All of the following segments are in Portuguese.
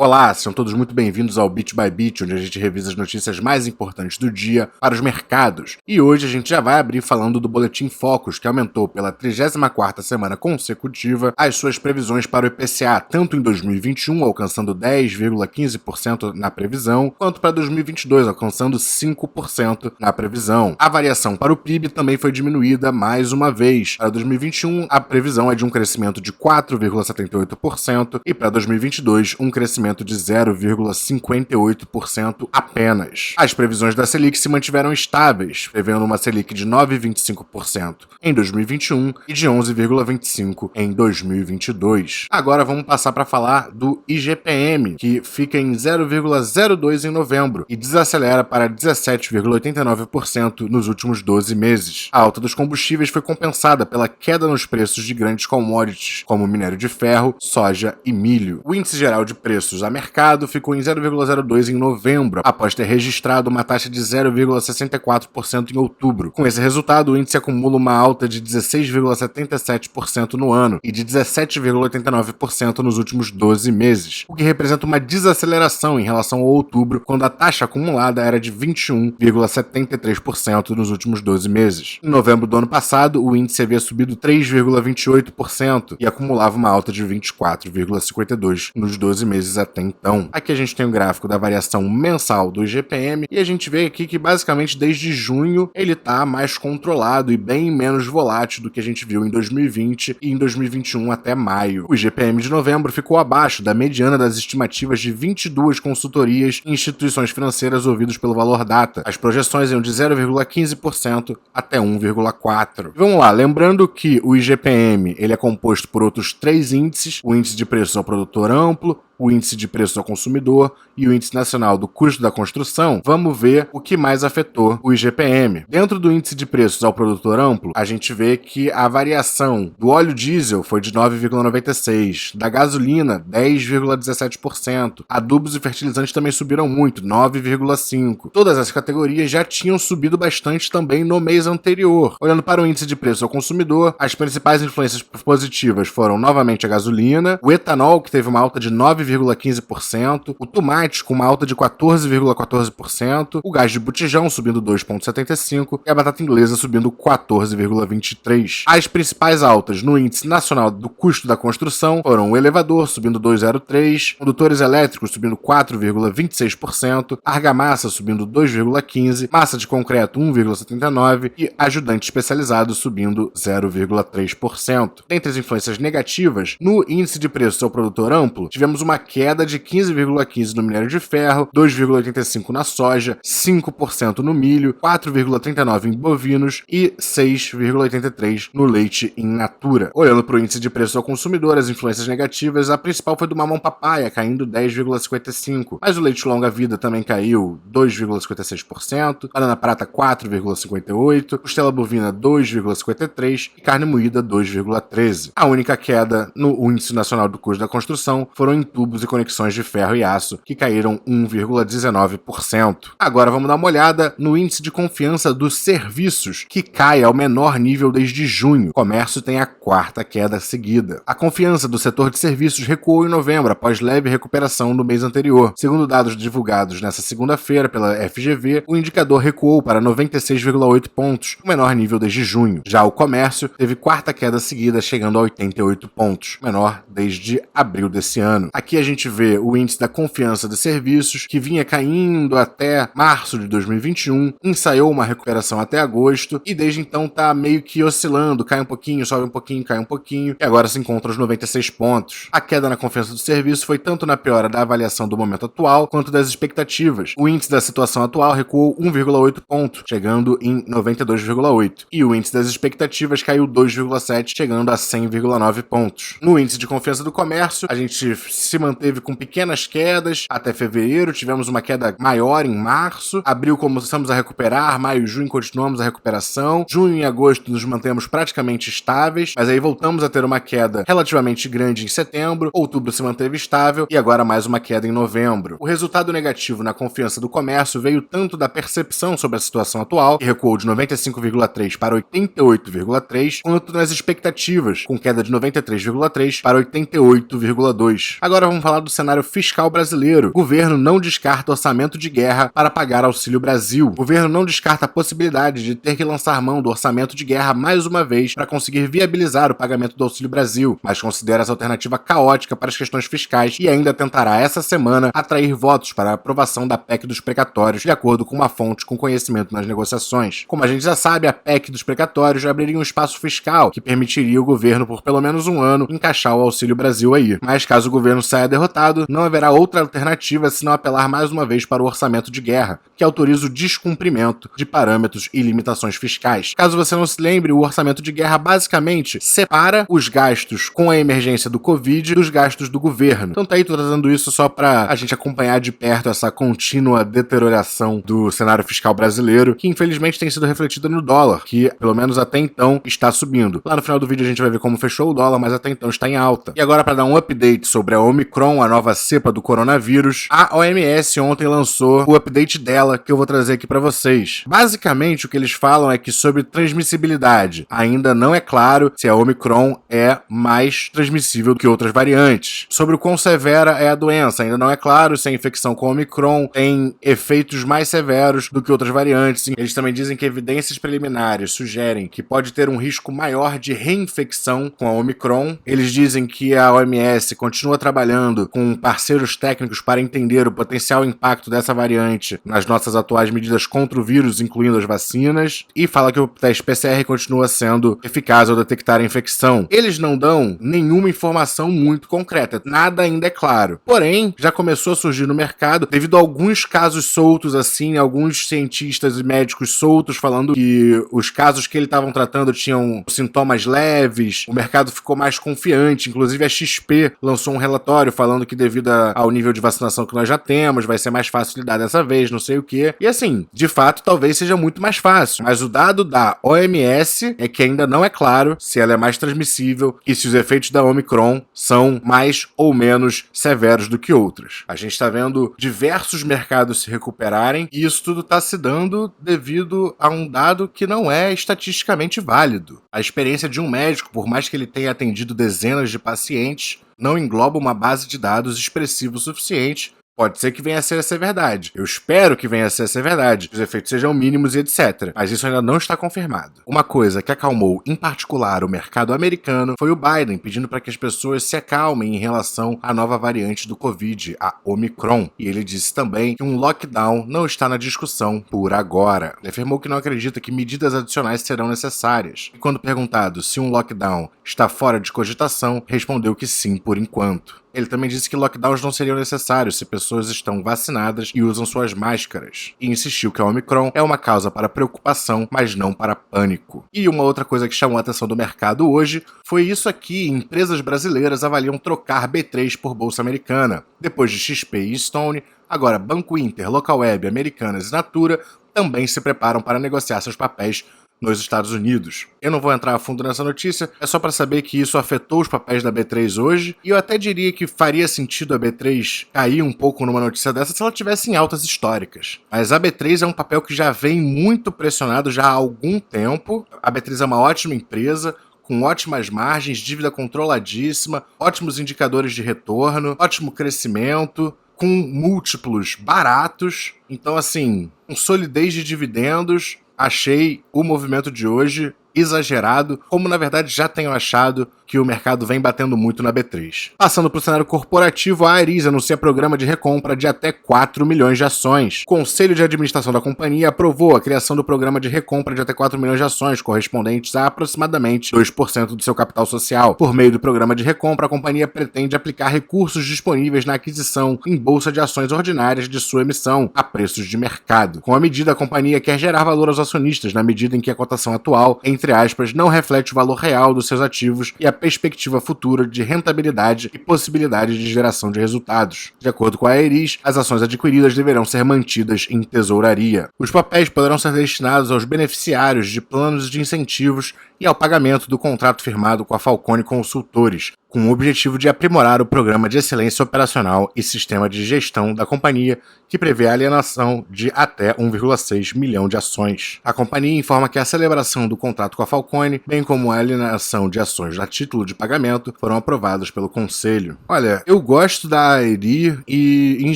Olá, sejam todos muito bem-vindos ao Bit by Bit, onde a gente revisa as notícias mais importantes do dia para os mercados. E hoje a gente já vai abrir falando do Boletim Focus, que aumentou pela 34ª semana consecutiva as suas previsões para o IPCA, tanto em 2021, alcançando 10,15% na previsão, quanto para 2022, alcançando 5% na previsão. A variação para o PIB também foi diminuída mais uma vez. Para 2021, a previsão é de um crescimento de 4,78% e para 2022, um crescimento de 0,58% apenas. As previsões da Selic se mantiveram estáveis, prevendo uma Selic de 9,25% em 2021 e de 11,25% em 2022. Agora vamos passar para falar do IGPM, que fica em 0,02% em novembro e desacelera para 17,89% nos últimos 12 meses. A alta dos combustíveis foi compensada pela queda nos preços de grandes commodities, como minério de ferro, soja e milho. O índice geral de preços a mercado ficou em 0,02% em novembro, após ter registrado uma taxa de 0,64% em outubro. Com esse resultado, o índice acumula uma alta de 16,77% no ano e de 17,89% nos últimos 12 meses, o que representa uma desaceleração em relação ao outubro, quando a taxa acumulada era de 21,73% nos últimos 12 meses. Em novembro do ano passado, o índice havia subido 3,28% e acumulava uma alta de 24,52% nos 12 meses até então. Aqui a gente tem um gráfico da variação mensal do IGPM e a gente vê aqui que basicamente desde junho ele está mais controlado e bem menos volátil do que a gente viu em 2020 e em 2021 até maio. O IGPM de novembro ficou abaixo da mediana das estimativas de 22 consultorias e instituições financeiras ouvidos pelo Valor Data. As projeções iam de 0,15% até 1,4%. Vamos lá, lembrando que o IGPM ele é composto por outros 3 índices: o índice de preços ao produtor amplo, o índice de preços ao consumidor e o índice nacional do custo da construção. Vamos ver o que mais afetou o IGPM. Dentro do índice de preços ao produtor amplo, a gente vê que a variação do óleo diesel foi de 9,96%, da gasolina 10,17%, adubos e fertilizantes também subiram muito, 9,5%. Todas as categorias já tinham subido bastante também no mês anterior. Olhando para o índice de preços ao consumidor, as principais influências positivas foram novamente a gasolina, o etanol, que teve uma alta de 9,15%, o tomate com uma alta de 14,14%, o gás de botijão subindo 2,75% e a batata inglesa subindo 14,23%. As principais altas no índice nacional do custo da construção foram o elevador subindo 2,03%, condutores elétricos subindo 4,26%, argamassa subindo 2,15%, massa de concreto 1,79% e ajudante especializado subindo 0,3%. Dentre as influências negativas, no índice de preços ao produtor amplo, tivemos uma queda de 15,15% no minério de ferro, 2,85% na soja, 5% no milho, 4,39% em bovinos e 6,83% no leite in natura. Olhando para o índice de preço ao consumidor, as influências negativas, a principal foi do mamão papaya, caindo 10,55%, mas o leite longa-vida também caiu 2,56%, banana prata 4,58%, costela bovina 2,53% e carne moída 2,13%. A única queda no índice nacional do custo da construção foram em tubos e conexões de ferro e aço, que caíram 1,19%. Agora vamos dar uma olhada no índice de confiança dos serviços, que cai ao menor nível desde junho. O comércio tem a 4ª queda seguida. A confiança do setor de serviços recuou em novembro, após leve recuperação no mês anterior. Segundo dados divulgados nesta segunda-feira pela FGV, o indicador recuou para 96,8 pontos, o menor nível desde junho. Já o comércio teve 4ª queda seguida, chegando a 88 pontos, menor desde abril desse ano. Aqui a gente vê o índice da confiança de serviços, que vinha caindo até março de 2021, ensaiou uma recuperação até agosto e desde então tá meio que oscilando, cai um pouquinho, sobe um pouquinho, cai um pouquinho e agora se encontra aos 96 pontos. A queda na confiança do serviço foi tanto na piora da avaliação do momento atual quanto das expectativas. O índice da situação atual recuou 1,8 pontos, chegando em 92,8, e o índice das expectativas caiu 2,7, chegando a 100,9 pontos. No índice de confiança do comércio, a gente se manteve com pequenas quedas até fevereiro, tivemos uma queda maior em março, abril começamos a recuperar, maio e junho continuamos a recuperação, junho e agosto nos mantemos praticamente estáveis, mas aí voltamos a ter uma queda relativamente grande em setembro, outubro se manteve estável e agora mais uma queda em novembro. O resultado negativo na confiança do comércio veio tanto da percepção sobre a situação atual, que recuou de 95,3 para 88,3, quanto nas expectativas, com queda de 93,3 para 88,2. Agora vamos falar do cenário fiscal brasileiro. O governo não descarta orçamento de guerra para pagar Auxílio Brasil. O governo não descarta a possibilidade de ter que lançar mão do orçamento de guerra mais uma vez para conseguir viabilizar o pagamento do Auxílio Brasil, mas considera essa alternativa caótica para as questões fiscais e ainda tentará essa semana atrair votos para a aprovação da PEC dos precatórios, de acordo com uma fonte com conhecimento nas negociações. Como a gente já sabe, a PEC dos precatórios abriria um espaço fiscal que permitiria o governo, por pelo menos um ano, encaixar o Auxílio Brasil aí. Mas caso o governo saia derrotado, não haverá outra alternativa senão apelar mais uma vez para o orçamento de guerra, que autoriza o descumprimento de parâmetros e limitações fiscais. Caso você não se lembre, o orçamento de guerra basicamente separa os gastos com a emergência do Covid dos gastos do governo. Então tá aí, tô trazendo isso só para a gente acompanhar de perto essa contínua deterioração do cenário fiscal brasileiro, que infelizmente tem sido refletida no dólar, que pelo menos até então está subindo. Lá no final do vídeo a gente vai ver como fechou o dólar, mas até então está em alta. E agora, para dar um update sobre a Omicron, a nova cepa do coronavírus, a OMS ontem lançou o update dela, que eu vou trazer aqui para vocês. Basicamente, o que eles falam é que sobre transmissibilidade, ainda não é claro se a Omicron é mais transmissível do que outras variantes. Sobre o quão severa é a doença, ainda não é claro se a infecção com Omicron tem efeitos mais severos do que outras variantes. Eles também dizem que evidências preliminares sugerem que pode ter um risco maior de reinfecção com a Omicron. Eles dizem que a OMS continua trabalhando com parceiros técnicos para entender o potencial impacto dessa variante nas nossas atuais medidas contra o vírus, incluindo as vacinas, e fala que o teste PCR continua sendo eficaz ao detectar a infecção. Eles não dão nenhuma informação muito concreta, nada ainda é claro. Porém, já começou a surgir no mercado, devido a alguns casos soltos assim, alguns cientistas e médicos soltos falando que os casos que eles estavam tratando tinham sintomas leves, o mercado ficou mais confiante, inclusive a XP lançou um relatório falando que devido ao nível de vacinação que nós já temos, vai ser mais fácil lidar dessa vez, não sei o que. E assim, de fato, talvez seja muito mais fácil, mas o dado da OMS é que ainda não é claro se ela é mais transmissível e se os efeitos da Omicron são mais ou menos severos do que outras. A gente está vendo diversos mercados se recuperarem e isso tudo está se dando devido a um dado que não é estatisticamente válido. A experiência de um médico, por mais que ele tenha atendido dezenas de pacientes, não engloba uma base de dados expressiva o suficiente. Pode ser que venha a ser verdade. Eu espero que venha a ser verdade. Os efeitos sejam mínimos e etc. Mas isso ainda não está confirmado. Uma coisa que acalmou, em particular, o mercado americano foi o Biden pedindo para que as pessoas se acalmem em relação à nova variante do Covid, a Omicron. E ele disse também que um lockdown não está na discussão por agora. Ele afirmou que não acredita que medidas adicionais serão necessárias. E quando perguntado se um lockdown está fora de cogitação, respondeu que sim por enquanto. Ele também disse que lockdowns não seriam necessários se pessoas estão vacinadas e usam suas máscaras. E insistiu que a Omicron é uma causa para preocupação, mas não para pânico. E uma outra coisa que chamou a atenção do mercado hoje foi isso aqui: empresas brasileiras avaliam trocar B3 por Bolsa Americana. Depois de XP e Stone, agora Banco Inter, Localweb, Americanas e Natura também se preparam para negociar seus papéis nos Estados Unidos. Eu não vou entrar a fundo nessa notícia, é só para saber que isso afetou os papéis da B3 hoje, e eu até diria que faria sentido a B3 cair um pouco numa notícia dessa se ela tivesse em altas históricas. Mas a B3 é um papel que já vem muito pressionado já há algum tempo. A B3 é uma ótima empresa, com ótimas margens, dívida controladíssima, ótimos indicadores de retorno, ótimo crescimento, com múltiplos baratos. Então, assim, com solidez de dividendos, achei o movimento de hoje exagerado, como na verdade já tenho achado que o mercado vem batendo muito na B3. Passando para o cenário corporativo, a Ares anuncia programa de recompra de até 4 milhões de ações. O Conselho de Administração da companhia aprovou a criação do programa de recompra de até 4 milhões de ações, correspondentes a aproximadamente 2% do seu capital social. Por meio do programa de recompra, a companhia pretende aplicar recursos disponíveis na aquisição em bolsa de ações ordinárias de sua emissão, a preços de mercado. Com a medida, a companhia quer gerar valor aos acionistas, na medida em que a cotação atual, entre aspas, não reflete o valor real dos seus ativos e a perspectiva futura de rentabilidade e possibilidade de geração de resultados. De acordo com a Ares, as ações adquiridas deverão ser mantidas em tesouraria. Os papéis poderão ser destinados aos beneficiários de planos de incentivos e ao pagamento do contrato firmado com a Falcone Consultores, com o objetivo de aprimorar o programa de excelência operacional e sistema de gestão da companhia, que prevê a alienação de até 1,6 milhão de ações. A companhia informa que a celebração do contrato com a Falcone, bem como a alienação de ações a título de pagamento, foram aprovados pelo Conselho. Olha, eu gosto da Aeri e, em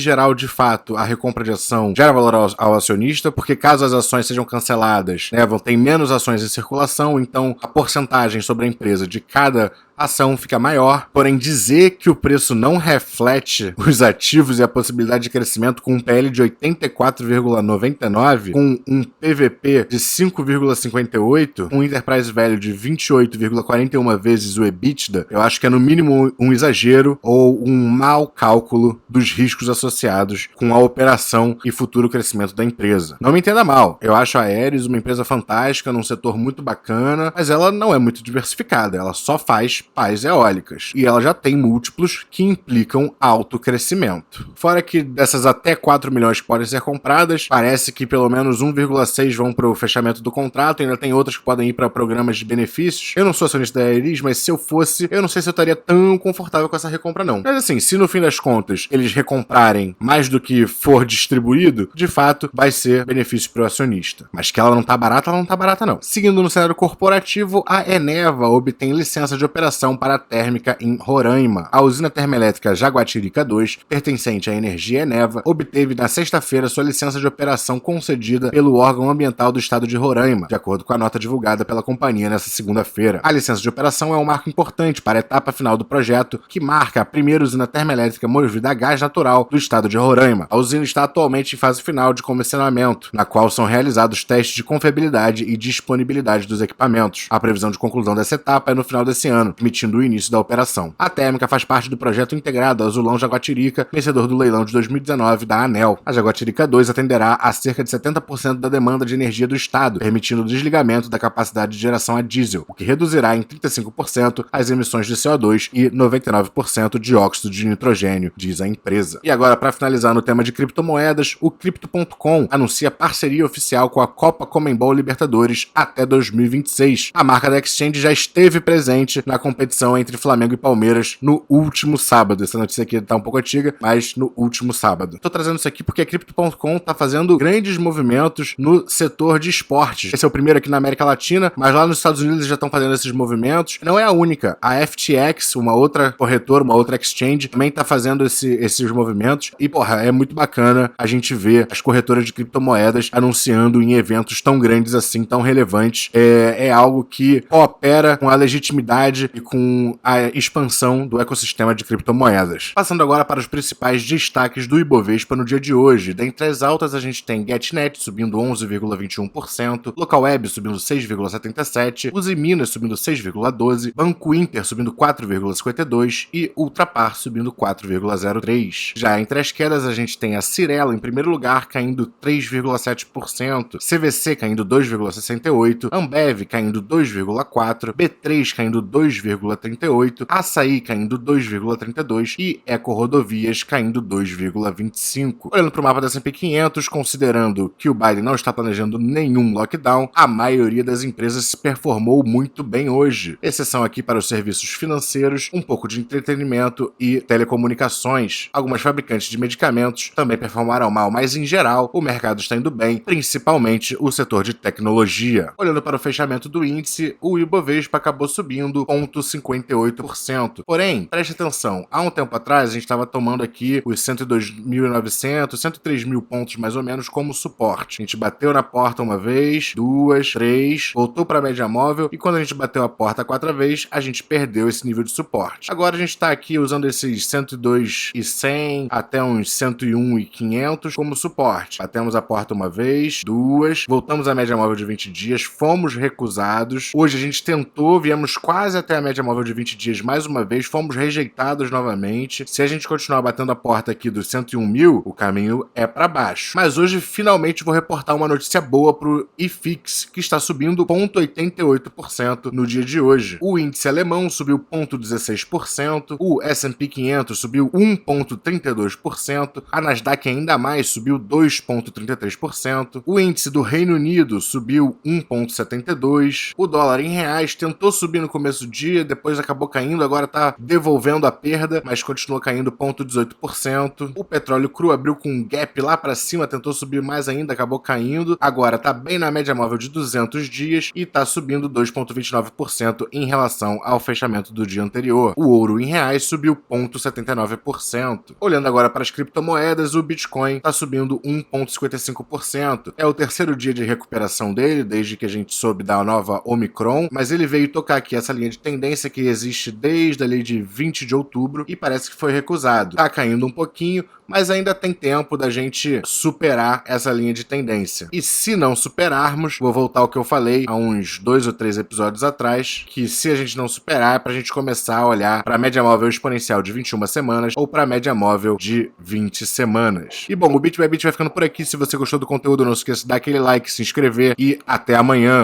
geral, de fato, a recompra de ação gera valor ao acionista, porque caso as ações sejam canceladas, né, vão ter menos ações em circulação, então a porcentagem sobre a empresa de cada ação fica maior, porém dizer que o preço não reflete os ativos e a possibilidade de crescimento com um PL de 84,99, com um PVP de 5,58, um Enterprise Value de 28,41 vezes o EBITDA, eu acho que é no mínimo um exagero ou um mau cálculo dos riscos associados com a operação e futuro crescimento da empresa. Não me entenda mal, eu acho a Aeris uma empresa fantástica, num setor muito bacana, mas ela não é muito diversificada, ela só faz pás eólicas. E ela já tem múltiplos que implicam alto crescimento. Fora que dessas até 4 milhões que podem ser compradas, parece que pelo menos 1,6 vão para o fechamento do contrato, ainda tem outras que podem ir para programas de benefícios. Eu não sou acionista da Aeris, mas se eu fosse, eu não sei se eu estaria tão confortável com essa recompra não. Mas assim, se no fim das contas eles recomprarem mais do que for distribuído, de fato vai ser benefício para o acionista. Mas que ela não tá barata, ela não tá barata não. Seguindo no cenário corporativo, a Eneva obtém licença de operação para a térmica em Roraima. A usina termoelétrica Jaguatirica II, pertencente à Energia Eneva, obteve na sexta-feira sua licença de operação concedida pelo órgão ambiental do estado de Roraima, de acordo com a nota divulgada pela companhia nesta segunda-feira. A licença de operação é um marco importante para a etapa final do projeto, que marca a primeira usina termoelétrica movida a gás natural do estado de Roraima. A usina está atualmente em fase final de comissionamento, na qual são realizados testes de confiabilidade e disponibilidade dos equipamentos. A previsão de conclusão dessa etapa é no final desse ano, permitindo o início da operação. A térmica faz parte do projeto integrado Azulão Jaguatirica, vencedor do leilão de 2019 da ANEEL. A Jaguatirica II atenderá a cerca de 70% da demanda de energia do estado, permitindo o desligamento da capacidade de geração a diesel, o que reduzirá em 35% as emissões de CO2 e 99% de óxido de nitrogênio, diz a empresa. E agora, para finalizar no tema de criptomoedas, o Crypto.com anuncia parceria oficial com a Copa Conmebol Libertadores até 2026. A marca da exchange já esteve presente na competição entre Flamengo e Palmeiras no último sábado. Essa notícia aqui tá um pouco antiga, mas no último sábado. Tô trazendo isso aqui porque a Crypto.com tá fazendo grandes movimentos no setor de esportes. Esse é o primeiro aqui na América Latina, mas lá nos Estados Unidos já estão fazendo esses movimentos. Não é a única. A FTX, uma outra corretora, uma outra exchange, também tá fazendo esses movimentos. E, porra, é muito bacana a gente ver as corretoras de criptomoedas anunciando em eventos tão grandes assim, tão relevantes. É algo que coopera com a legitimidade e com a expansão do ecossistema de criptomoedas. Passando agora para os principais destaques do Ibovespa no dia de hoje. Dentre as altas, a gente tem GetNet subindo 11,21%, Localweb subindo 6,77%, Usiminas subindo 6,12%, Banco Inter subindo 4,52% e Ultrapar subindo 4,03%. Já entre as quedas, a gente tem a Cyrela em primeiro lugar caindo 3,7%, CVC caindo 2,68%, Ambev caindo 2,4%, B3 caindo 2,38%, Açaí caindo 2,32% e Eco Rodovias caindo 2,25%. Olhando para o mapa da S&P 500, considerando que o Biden não está planejando nenhum lockdown, a maioria das empresas se performou muito bem hoje, exceção aqui para os serviços financeiros, um pouco de entretenimento e telecomunicações. Algumas fabricantes de medicamentos também performaram mal, mas em geral o mercado está indo bem, principalmente o setor de tecnologia. Olhando para o fechamento do índice, o Ibovespa acabou subindo 0,58%. Porém, preste atenção, há um tempo atrás a gente estava tomando aqui os 102.900, 103 mil pontos mais ou menos como suporte. A gente bateu na porta uma vez, duas, três, voltou para a média móvel e quando a gente bateu a porta a quarta vez, a gente perdeu esse nível de suporte. Agora a gente está aqui usando esses 102.100 até uns 101.500 como suporte. Batemos a porta uma vez, duas, voltamos à média móvel de 20 dias, fomos recusados. Hoje a gente tentou, viemos quase até a média móvel de 20 dias mais uma vez, fomos rejeitados novamente. Se a gente continuar batendo a porta aqui dos 101 mil, o caminho é para baixo. Mas hoje, finalmente, vou reportar uma notícia boa pro IFIX, que está subindo 0,88% no dia de hoje. O índice alemão subiu 0,16%, o S&P 500 subiu 1,32%, a Nasdaq ainda mais subiu 2,33%, o índice do Reino Unido subiu 1,72%, o dólar em reais tentou subir no começo do dia, dia, depois acabou caindo, agora tá devolvendo a perda, mas continua caindo 0,18%. O petróleo cru abriu com um gap lá para cima, tentou subir mais ainda, acabou caindo. Agora tá bem na média móvel de 200 dias e tá subindo 2,29% em relação ao fechamento do dia anterior. O ouro em reais subiu 0,79%. Olhando agora para as criptomoedas, o Bitcoin tá subindo 1,55%. É o terceiro dia de recuperação dele, desde que a gente soube da nova Omicron, mas ele veio tocar aqui essa linha de tendência que existe desde ali de 20 de outubro e parece que foi recusado. Tá caindo um pouquinho, mas ainda tem tempo da gente superar essa linha de tendência. E se não superarmos, vou voltar ao que eu falei há uns 2 ou 3 episódios atrás, que se a gente não superar é pra gente começar a olhar pra média móvel exponencial de 21 semanas ou pra média móvel de 20 semanas. E bom, o Bit by Bit vai ficando por aqui. Se você gostou do conteúdo, não se esqueça de dar aquele like, se inscrever e até amanhã.